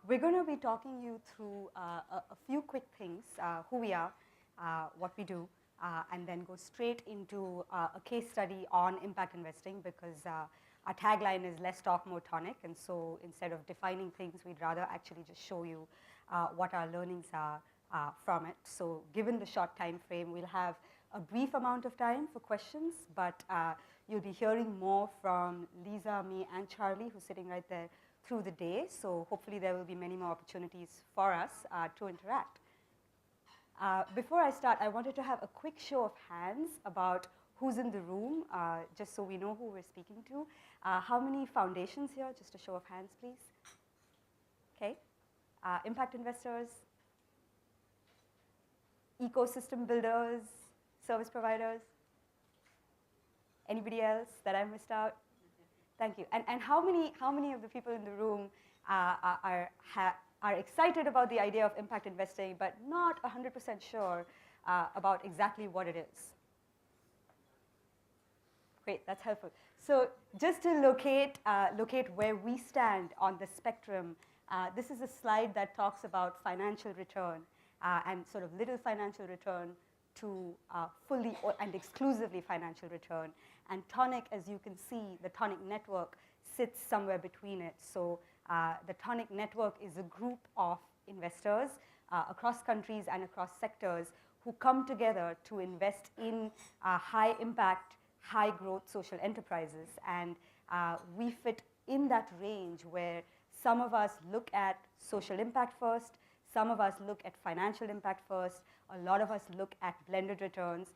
We're going to be talking you through a few quick things, who we are, what we do, and then go straight into a case study on impact investing, because our tagline is less talk, more tonic. And so instead of defining things, we'd rather actually just show you what our learnings are from it. So given the short time frame, we'll have a brief amount of time for questions, but you'll be hearing more from Lisa, me, and Charlie, who's sitting right there, through the day. So hopefully there will be many more opportunities for us to interact. Before I start, I wanted to have a quick show of hands about who's in the room, just so we know who we're speaking to. How many foundations here? Just a show of hands, please. Okay. Impact investors, ecosystem builders, service providers. Anybody else that I missed out? Thank you. And how many of the people in the room are excited about the idea of impact investing, but not 100% sure about exactly what it is? Great, that's helpful. So just to locate where we stand on the spectrum, this is a slide that talks about financial return and sort of little financial return to fully and exclusively financial return. And Tonic, as you can see, the Tonic network sits somewhere between it. So the Tonic network is a group of investors across countries and across sectors who come together to invest in high impact, high growth social enterprises. And we fit in that range where some of us look at social impact first, some of us look at financial impact first, a lot of us look at blended returns,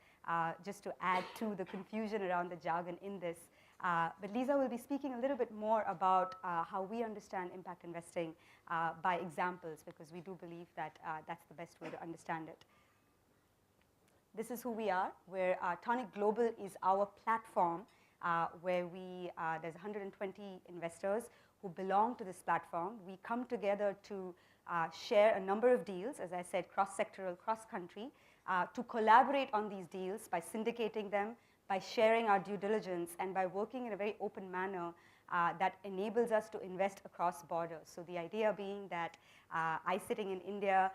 just to add to the confusion around the jargon in this. But Lisa will be speaking a little bit more about how we understand impact investing by examples, because we do believe that that's the best way to understand it. This is who we are, where Tonic Global is our platform, where there's 120 investors who belong to this platform. We come together to share a number of deals, as I said, cross-sectoral, cross-country, to collaborate on these deals by syndicating them, by sharing our due diligence, and by working in a very open manner that enables us to invest across borders. So the idea being that I sitting in India,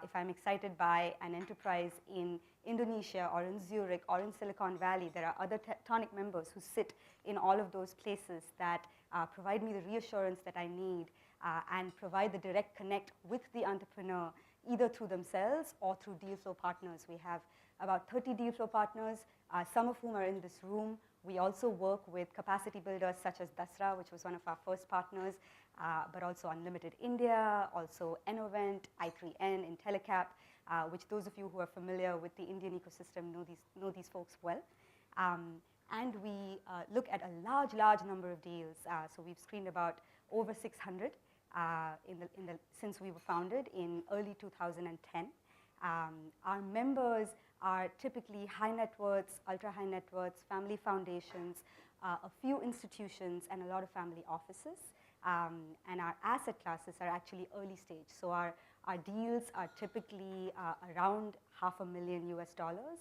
if I'm excited by an enterprise in Indonesia or in Zurich or in Silicon Valley, there are other Tonic members who sit in all of those places that provide me the reassurance that I need and provide the direct connect with the entrepreneur, either through themselves or through deal flow partners. We have about 30 deal flow partners, some of whom are in this room. We also work with capacity builders such as Dasra, which was one of our first partners, but also Unlimited India, also Enovent, i3N, Intellicap, which those of you who are familiar with the Indian ecosystem know these folks well. And we look at a large number of deals. So we've screened about over 600 since we were founded in early 2010. Our members are typically high net worths, ultra high net worths, family foundations, a few institutions, and a lot of family offices. And our asset classes are actually early stage. So our deals are typically around $500,000 US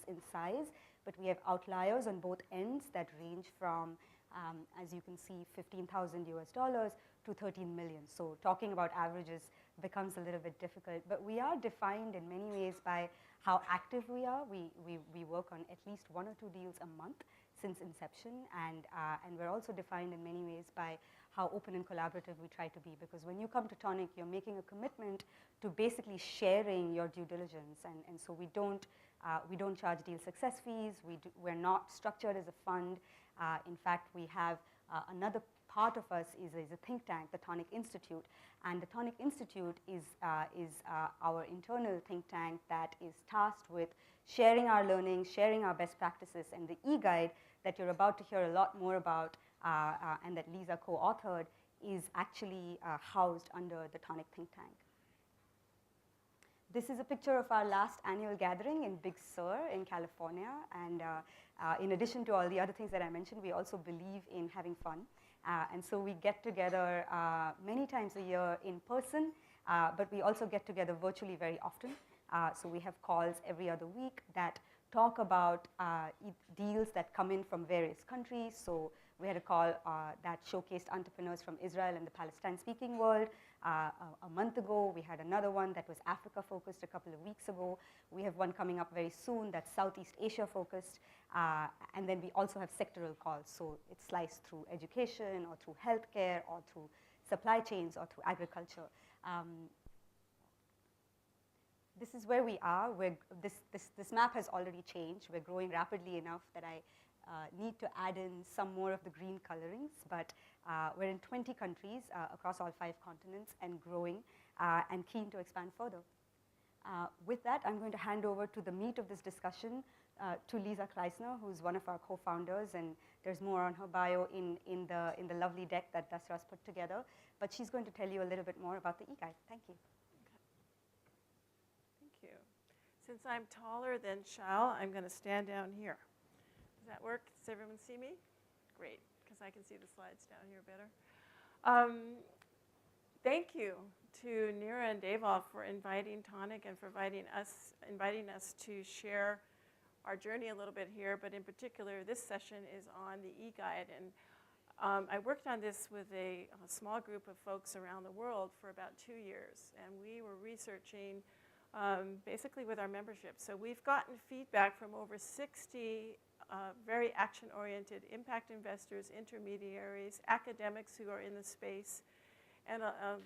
in size, but we have outliers on both ends that range from, as you can see, $15,000 US to 13 million. So talking about averages becomes a little bit difficult, but we are defined in many ways by how active we are. We work on at least 1 or 2 deals a month since inception, and we're also defined in many ways by how open and collaborative we try to be, because when you come to Tonic, you're making a commitment to basically sharing your due diligence, and so we don't charge deal success fees. We're not structured as a fund. In fact, we have another part of us is a think tank, the Tonic Institute, and the Tonic Institute is our internal think tank that is tasked with sharing our learning, sharing our best practices, and the e-guide that you're about to hear a lot more about and that Lisa co-authored is actually housed under the Tonic think tank. This is a picture of our last annual gathering in Big Sur in California, and in addition to all the other things that I mentioned, we also believe in having fun. And so we get together many times a year in person, but we also get together virtually very often. So we have calls every other week that talk about deals that come in from various countries. So We had a call that showcased entrepreneurs from Israel and the Palestine-speaking world. A month ago, we had another one that was Africa-focused a couple of weeks ago. We have one coming up very soon that's Southeast Asia-focused. And then we also have sectoral calls. So it's sliced through education or through healthcare or through supply chains or through agriculture. This is where we are. This map has already changed. We're growing rapidly enough that I need to add in some more of the green colorings, but we're in 20 countries across all 5 continents and growing and keen to expand further. With that, I'm going to hand over to the meat of this discussion to Lisa Kleisner, who's one of our co-founders, and there's more on her bio in the lovely deck that Dasras put together, but she's going to tell you a little bit more about the e-guide. Thank you. Thank you. Since I'm taller than Shal, I'm going to stand down here. Does that work? Does everyone see me? Great, because I can see the slides down here better. Thank you to Neera and Deval for inviting Tonic and for inviting us to share our journey a little bit here, but in particular, this session is on the e-guide. And I worked on this with a small group of folks around the world for about 2 years, and we were researching basically with our membership. So we've gotten feedback from over 60 very action-oriented impact investors, intermediaries, academics who are in the space, and a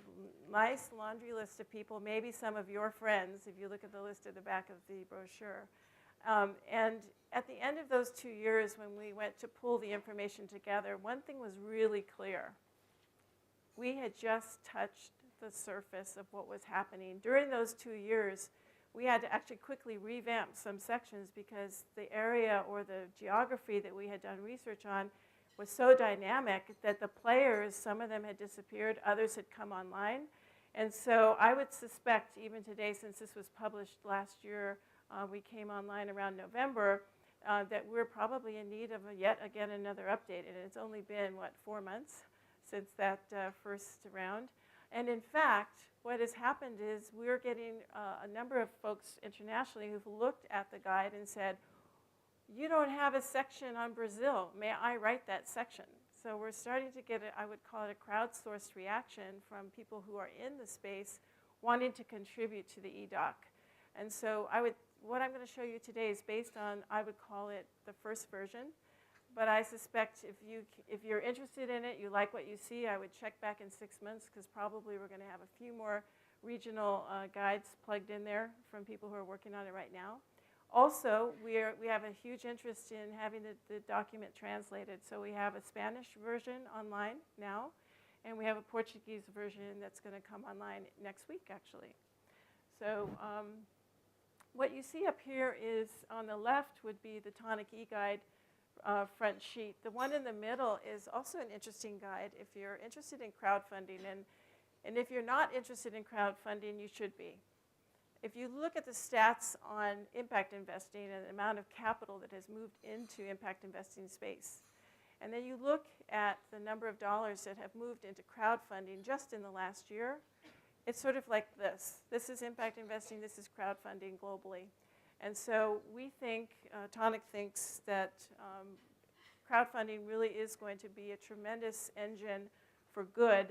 nice laundry list of people, maybe some of your friends, if you look at the list at the back of the brochure. And at the end of those 2 years, when we went to pull the information together, one thing was really clear. We had just touched the surface of what was happening. During those 2 years, we had to actually quickly revamp some sections because the area or the geography that we had done research on was so dynamic that the players, some of them had disappeared, others had come online. And so I would suspect, even today, since this was published last year, we came online around November, that we're probably in need of yet again another update. And it's only been, 4 months since that first round. And in fact, what has happened is we're getting a number of folks internationally who've looked at the guide and said, you don't have a section on Brazil. May I write that section? So we're starting to get, I would call it a crowdsourced reaction from people who are in the space wanting to contribute to the eDoc. And so what I'm going to show you today is based on, I would call it the first version. But I suspect if you're interested in it, you like what you see, I would check back in 6 months because probably we're going to have a few more regional guides plugged in there from people who are working on it right now. Also, we have a huge interest in having the document translated. So we have a Spanish version online now, and we have a Portuguese version that's going to come online next week, actually. So what you see up here is on the left would be the Tonic eGuide front sheet. The one in the middle is also an interesting guide if you're interested in crowdfunding. And if you're not interested in crowdfunding, you should be. If you look at the stats on impact investing and the amount of capital that has moved into impact investing space, and then you look at the number of dollars that have moved into crowdfunding just in the last year, it's sort of like this. This is impact investing, this is crowdfunding globally. And so we think, Tonic thinks that crowdfunding really is going to be a tremendous engine for good,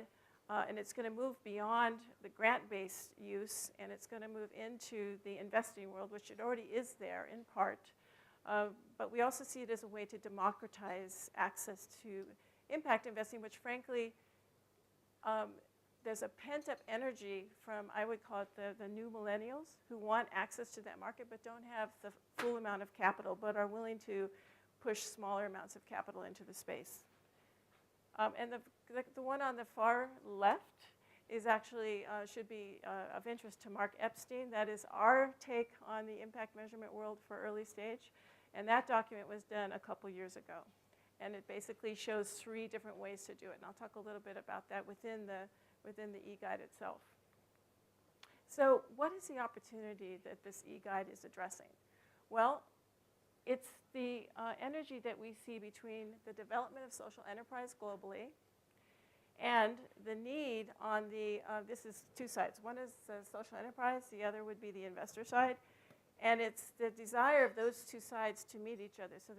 and it's going to move beyond the grant-based use, and it's going to move into the investing world, which it already is there in part. But we also see it as a way to democratize access to impact investing, which frankly, there's a pent-up energy from, I would call it the new millennials who want access to that market but don't have the full amount of capital but are willing to push smaller amounts of capital into the space. And the one on the far left is actually, should be of interest to Mark Epstein. That is our take on the impact measurement world for early stage. And that document was done a couple years ago. And it basically shows 3 different ways to do it. And I'll talk a little bit about that within the eGuide itself. So what is the opportunity that this eGuide is addressing? Well, it's the energy that we see between the development of social enterprise globally and the need on the, this is 2 sides. One is the social enterprise, the other would be the investor side. And it's the desire of those 2 sides to meet each other. So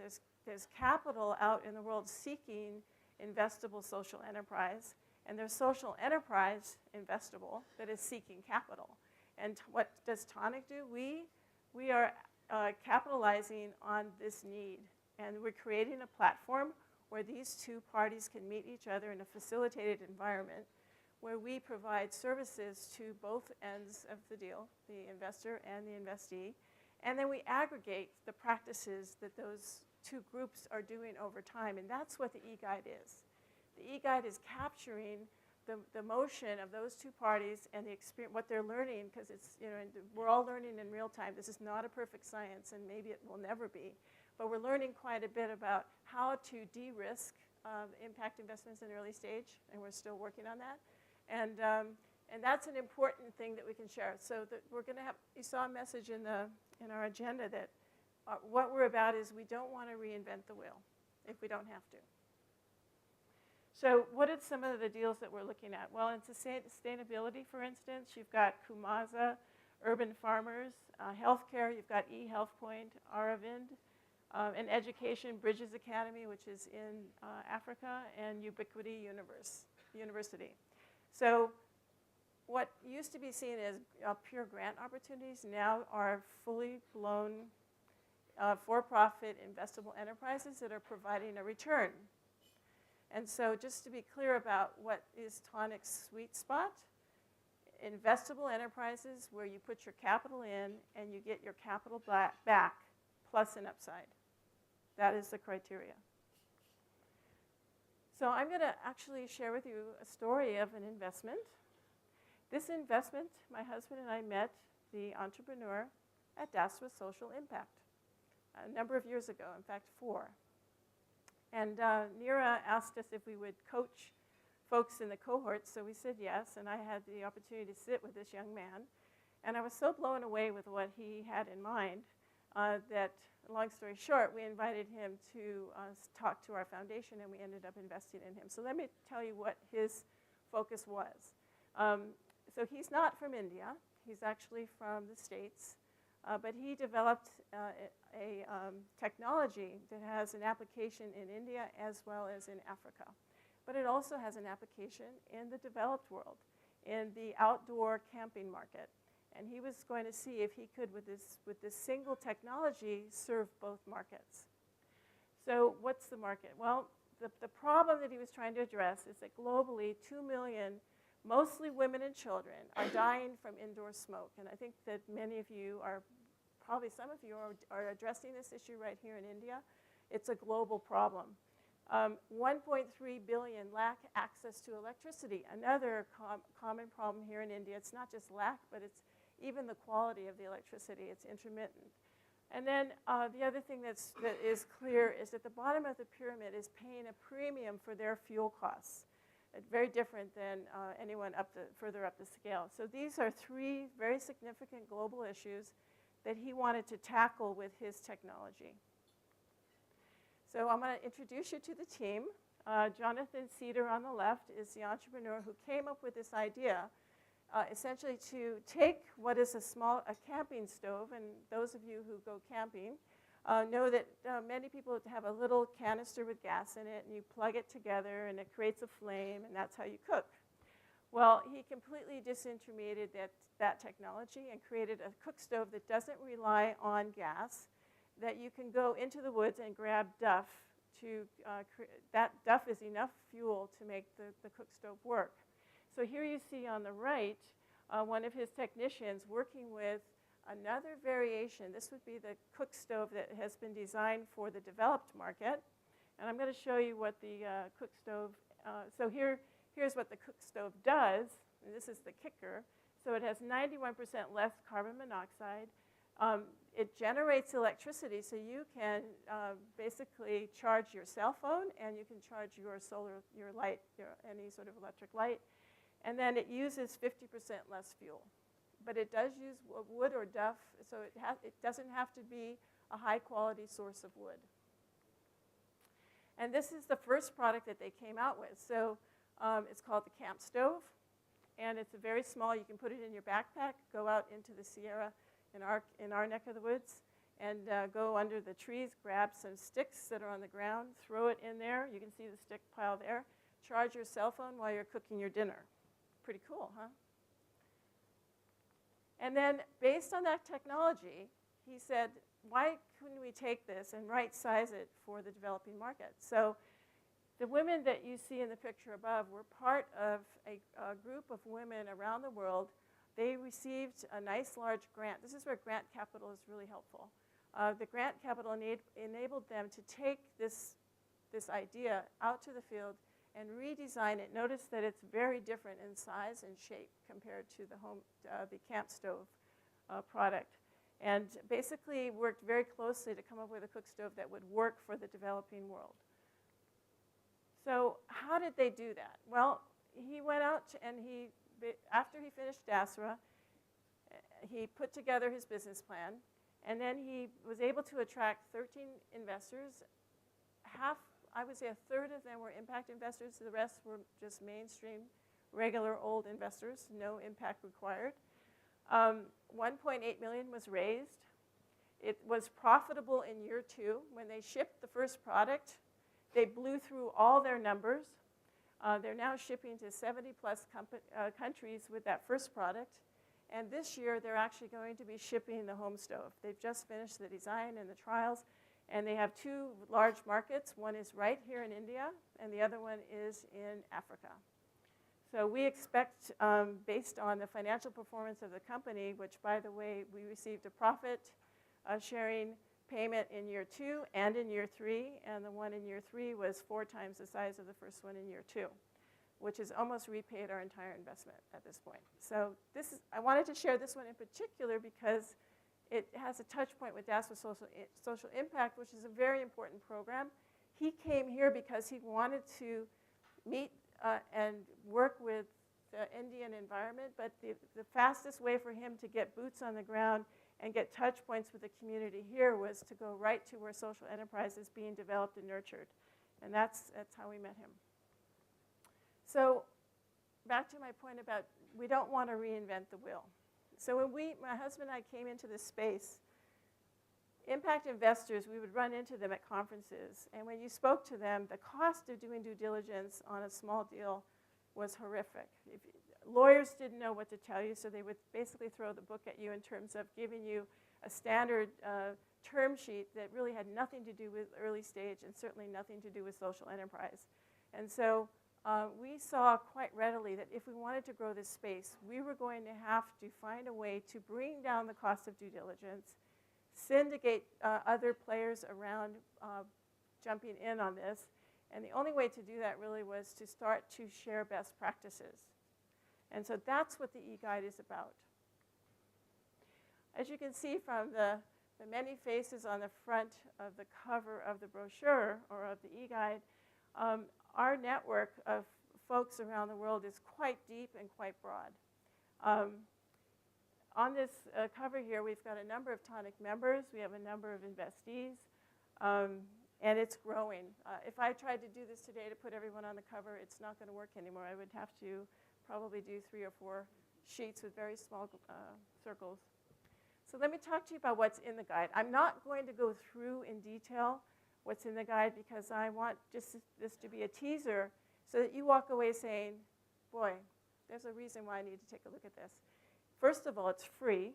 there's capital out in the world seeking investable social enterprise, and there's social enterprise investable that is seeking capital. And what does Tonic do? We are capitalizing on this need, and we're creating a platform where these two parties can meet each other in a facilitated environment where we provide services to both ends of the deal, the investor and the investee, and then we aggregate the practices that those two groups are doing over time, and that's what the e-guide is. The e-guide is capturing the motion of those two parties and the experience, what they're learning, because it's, we're all learning in real time. This is not a perfect science, and maybe it will never be, but we're learning quite a bit about how to de-risk impact investments in early stage, and we're still working on that. And that's an important thing that we can share. So that we're going to have, you saw a message in our agenda that what we're about is we don't want to reinvent the wheel if we don't have to. So what are some of the deals that we're looking at? Well, in sustainability, for instance, you've got Kumaza, Urban Farmers, healthcare, you've got eHealthPoint, Aravind, and education, Bridges Academy, which is in Africa, and Ubiquity University. So what used to be seen as pure grant opportunities now are fully blown for-profit investable enterprises that are providing a return. And so just to be clear about what is Tonic's sweet spot, investable enterprises where you put your capital in and you get your capital back plus an upside. That is the criteria. So I'm going to actually share with you a story of an investment. This investment, my husband and I met the entrepreneur at DASWA Social Impact a number of years ago, in fact 4. And Neera asked us if we would coach folks in the cohort, so we said yes, and I had the opportunity to sit with this young man. And I was so blown away with what he had in mind that, long story short, we invited him to talk to our foundation, and we ended up investing in him. So let me tell you what his focus was. So he's not from India. He's actually from the States. But he developed a technology that has an application in India as well as in Africa. But it also has an application in the developed world, in the outdoor camping market. And he was going to see if he could, with this single technology, serve both markets. So what's the market? Well, the problem that he was trying to address is that globally, 2 million, mostly women and children, are dying from indoor smoke. And I think that many of you are, probably some of you are addressing this issue right here in India. It's a global problem. 1.3 billion lack access to electricity. Another common problem here in India. It's not just lack, but it's even the quality of the electricity. It's intermittent. And then the other thing that is clear is that the bottom of the pyramid is paying a premium for their fuel costs. Very different than anyone further up the scale. So these are 3 very significant global issues that he wanted to tackle with his technology. So I'm going to introduce you to the team. Jonathan Cedar on the left is the entrepreneur who came up with this idea, essentially to take what is a camping stove, and those of you who go camping know that many people have a little canister with gas in it, and you plug it together, and it creates a flame, and that's how you cook. Well, he completely disintermediated that technology and created a cook stove that doesn't rely on gas, that you can go into the woods and grab duff. That duff is enough fuel to make the cook stove work. So here you see on the right one of his technicians working with another variation. This would be the cook stove that has been designed for the developed market. And I'm going to show you what the cook stove, so here's what the cook stove does, and this is the kicker. So it has 91% less carbon monoxide. It generates electricity, so you can basically charge your cell phone, and you can charge your solar, your light, any sort of electric light. And then it uses 50% less fuel. But it does use wood or duff, so it doesn't have to be a high-quality source of wood. And this is the first product that they came out with. So it's called the Camp Stove, and it's a very small. You can put it in your backpack, go out into the Sierra in our neck of the woods. and go under the trees, grab some sticks that are on the ground, throw it in there. You can see the stick pile there. Charge your cell phone while you're cooking your dinner. Pretty cool, huh? And then based on that technology, he said, why couldn't we take this and right-size it for the developing market? So the women that you see in the picture above were part of a group of women around the world. They received a nice large grant. This is where grant capital is really helpful. The grant capital enabled them to take this idea out to the field and redesign it. Notice that it's very different in size and shape compared to the camp stove product. And basically worked very closely to come up with a cook stove that would work for the developing world. So how did they do that? Well, he went out and after he finished DASRA, he put together his business plan, and then he was able to attract 13 investors. I would say a third of them were impact investors. The rest were just mainstream, regular old investors, no impact required. 1.8 million was raised. It was profitable in year 2. When they shipped the first product, they blew through all their numbers. They're now shipping to 70 plus countries with that first product. And this year, they're actually going to be shipping the home stove. They've just finished the design and the trials. And they have 2 large markets. One is right here in India, and the other one is in Africa. So we expect, based on the financial performance of the company, which, by the way, we received a profit sharing payment in year 2 and in year 3, and the one in year 3 was 4 times the size of the first one in year 2, which has almost repaid our entire investment at this point. So I wanted to share this one in particular because it has a touch point with DASRA Social Impact, which is a very important program. He came here because he wanted to meet and work with the Indian environment, but the fastest way for him to get boots on the ground and get touch points with the community here was to go right to where social enterprise is being developed and nurtured. And that's how we met him. So back to my point about we don't want to reinvent the wheel. So when my husband and I came into this space, impact investors, we would run into them at conferences. And when you spoke to them, the cost of doing due diligence on a small deal was horrific. Lawyers didn't know what to tell you, so they would basically throw the book at you in terms of giving you a standard term sheet that really had nothing to do with early stage and certainly nothing to do with social enterprise. And so we saw quite readily that if we wanted to grow this space, we were going to have to find a way to bring down the cost of due diligence, syndicate other players around jumping in on this. And the only way to do that really was to start to share best practices. And so that's what the e-guide is about. As you can see from the many faces on the front of the cover of the brochure or of the e-guide, our network of folks around the world is quite deep and quite broad. On this cover here, we've got a number of Tonic members. We have a number of investees, and it's growing. If I tried to do this today to put everyone on the cover, it's not going to work anymore. I would have to probably do 3 or 4 sheets with very small circles. So let me talk to you about what's in the guide. I'm not going to go through in detail what's in the guide because I want just this to be a teaser so that you walk away saying, boy, there's a reason why I need to take a look at this. First of all, it's free.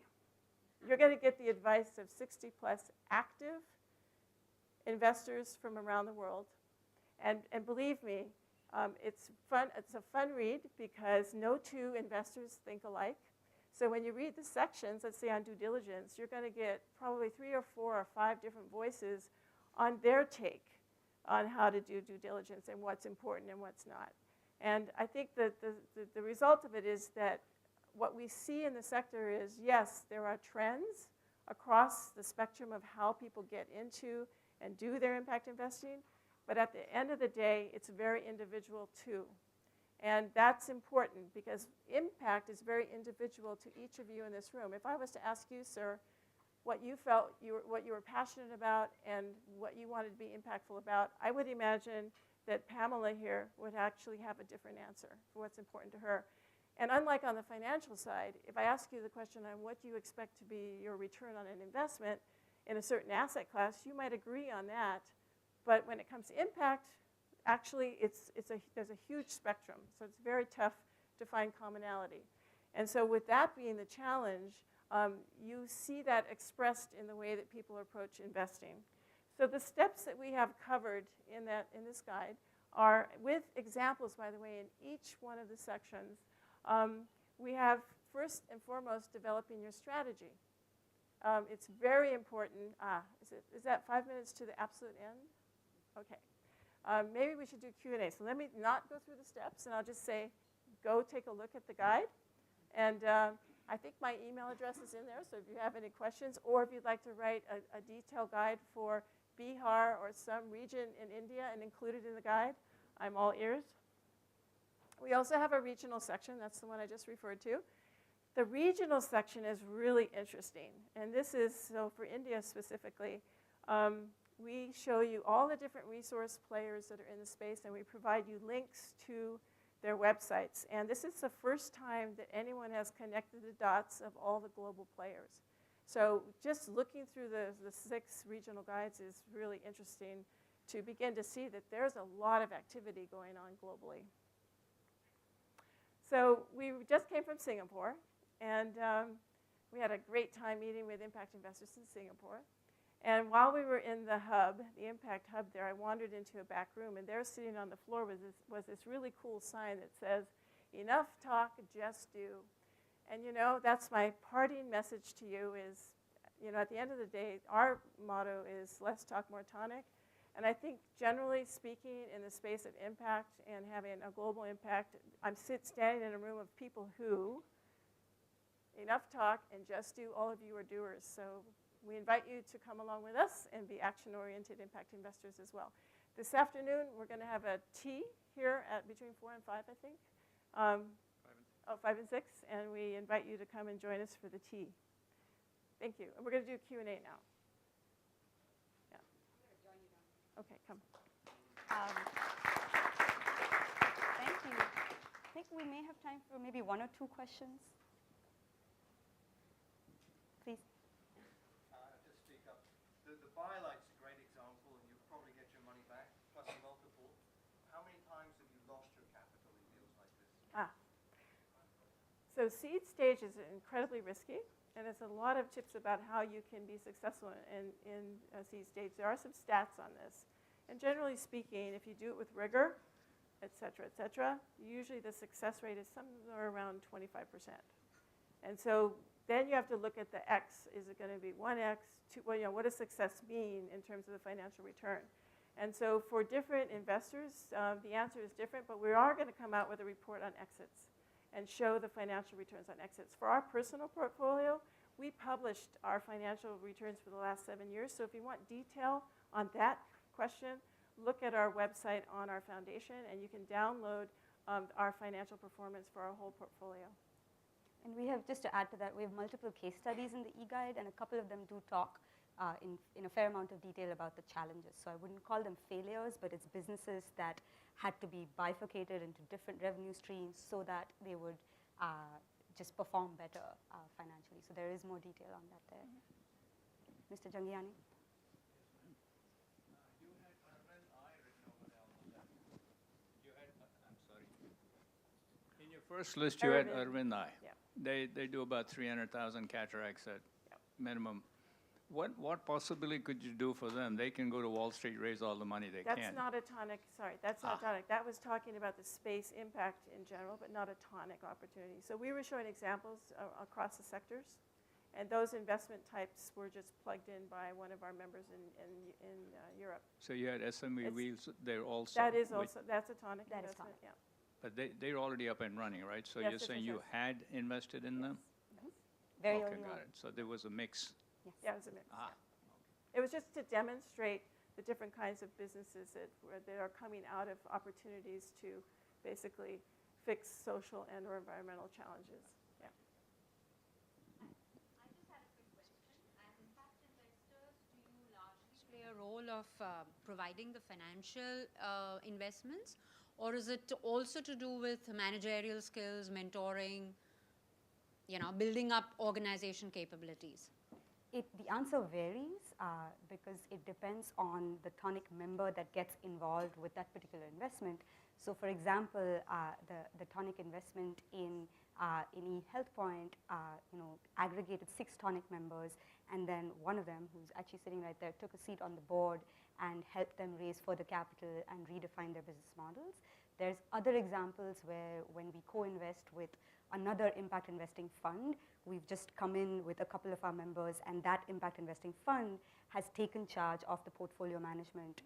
You're going to get the advice of 60 plus active investors from around the world. And believe me, it's fun. It's a fun read because no 2 investors think alike. So when you read the sections, let's say on due diligence, you're going to get probably 3 or 4 or 5 different voices on their take on how to do due diligence and what's important and what's not. And I think that the result of it is that what we see in the sector is, yes, there are trends across the spectrum of how people get into and do their impact investing, but at the end of the day, it's very individual too. And that's important because impact is very individual to each of you in this room. If I was to ask you, sir, what you felt, what you were passionate about and what you wanted to be impactful about, I would imagine that Pamela here would actually have a different answer for what's important to her. And unlike on the financial side, if I ask you the question on what do you expect to be your return on an investment, in a certain asset class, you might agree on that. But when it comes to impact, actually there's a huge spectrum. So it's very tough to find commonality. And so with that being the challenge, you see that expressed in the way that people approach investing. So the steps that we have covered in this guide are with examples, by the way, in each one of the sections. We have, first and foremost, developing your strategy. It's very important. Is that 5 minutes to the absolute end? Okay. Maybe we should do Q&A. So let me not go through the steps, and I'll just say, go take a look at the guide. And I think my email address is in there, so if you have any questions, or if you'd like to write a detailed guide for Bihar or some region in India and include it in the guide, I'm all ears. We also have a regional section. That's the one I just referred to. The regional section is really interesting. And this is, so for India specifically, we show you all the different resource players that are in the space, and we provide you links to their websites. And this is the first time that anyone has connected the dots of all the global players. So just looking through the 6 regional guides is really interesting to begin to see that there's a lot of activity going on globally. So we just came from Singapore, and we had a great time meeting with impact investors in Singapore. And while we were in the hub, the impact hub there, I wandered into a back room, and there sitting on the floor was this really cool sign that says, "Enough talk, just do." And that's my parting message to you is, at the end of the day, our motto is less talk, more tonic. And I think generally speaking in the space of impact and having a global impact, I'm standing in a room of people who, enough talk and just do, all of you are doers. So we invite you to come along with us and be action-oriented impact investors as well. This afternoon, we're going to have a tea here at between 4 and 5, I think. 5 and 6, and we invite you to come and join us for the tea. Thank you. And we're going to do Q&A now. Yeah. Okay, come. Thank you. I think we may have time for maybe 1 or 2 questions. Please. Just speak up. The BioLite's a great example, and you'll probably get your money back, plus a multiple. How many times have you lost your capital in deals like this? So seed stage is incredibly risky, and there's a lot of tips about how you can be successful in seed stage. There are some stats on this. And generally speaking, if you do it with rigor, et cetera, usually the success rate is somewhere around 25%. And so then you have to look at the X. Is it going to be 1X? 2, what does success mean in terms of the financial return? And so for different investors, the answer is different, but we are going to come out with a report on exits and show the financial returns on exits. For our personal portfolio, we published our financial returns for the last 7 years. So if you want detail on that question, look at our website on our foundation, and you can download our financial performance for our whole portfolio. And we have, just to add to that, we have multiple case studies in the e-guide, and a couple of them do talk in a fair amount of detail about the challenges. So I wouldn't call them failures, but it's businesses that had to be bifurcated into different revenue streams so that they would just perform better financially. So there is more detail on that there. Mm-hmm. Mr. Jangiani? You had Urban Eye written over there on the left. You had, I'm sorry. In your first list, you had Urban Eye. Yeah. They do about 300,000 cataracts at minimum. What possibly could you do for them? They can go to Wall Street, raise all the money they can. That's not a tonic. Sorry, that's not tonic. That was talking about the space impact in general, but not a tonic opportunity. So we were showing examples across the sectors, and those investment types were just plugged in by one of our members in Europe. So you had SME Wheels there also. That is also, that's a tonic that investment, is tonic. yeah. But they're already up and running, right? So Yes, you're saying you had invested in them? Very Okay, early got on. it. So there was a mix. Yes. Yeah, it was a mix. Ah. It was just to demonstrate the different kinds of businesses that are coming out of opportunities to basically fix social and or environmental challenges. Yeah. I just had a quick question. As impact investors, do you largely play a role of providing the financial investments, or is it also to do with managerial skills, mentoring, building up organization capabilities? The answer varies because it depends on the Tonic member that gets involved with that particular investment. So for example, the Tonic investment in eHealthPoint, aggregated 6 Tonic members, and then one of them, who's actually sitting right there, took a seat on the board and helped them raise further capital and redefine their business models. There's other examples where when we co-invest with another impact investing fund, we've just come in with a couple of our members, and that impact investing fund has taken charge of the portfolio management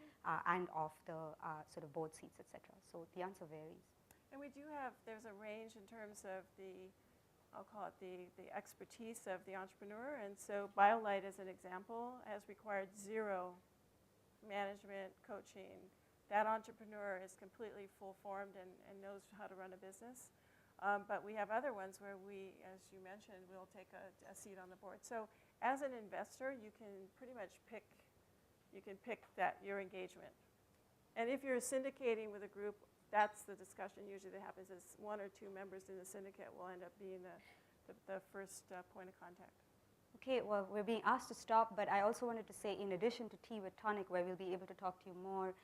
and of the sort of board seats, et cetera. So the answer varies. And we do have, there's a range in terms of the, I'll call it the expertise of the entrepreneur. And so BioLite, as an example, has required 0 management coaching. That entrepreneur is completely full-formed and knows how to run a business. But we have other ones where we, as you mentioned, will take a seat on the board. So as an investor, you can pretty much pick your engagement. And if you're syndicating with a group, that's the discussion usually that happens is 1 or 2 members in the syndicate will end up being the first point of contact. Okay, well, we're being asked to stop, but I also wanted to say, in addition to Tea with Tonic, where we'll be able to talk to you more,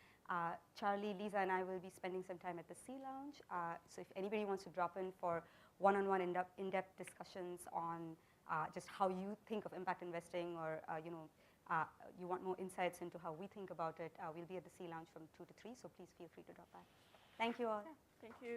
Charlie, Lisa, and I will be spending some time at the Sea Lounge. So if anybody wants to drop in for one-on-one in-depth discussions on just how you think of impact investing, or you want more insights into how we think about it, we'll be at the Sea Lounge from 2 to 3, so please feel free to drop by. Thank you all. Yeah, thank you.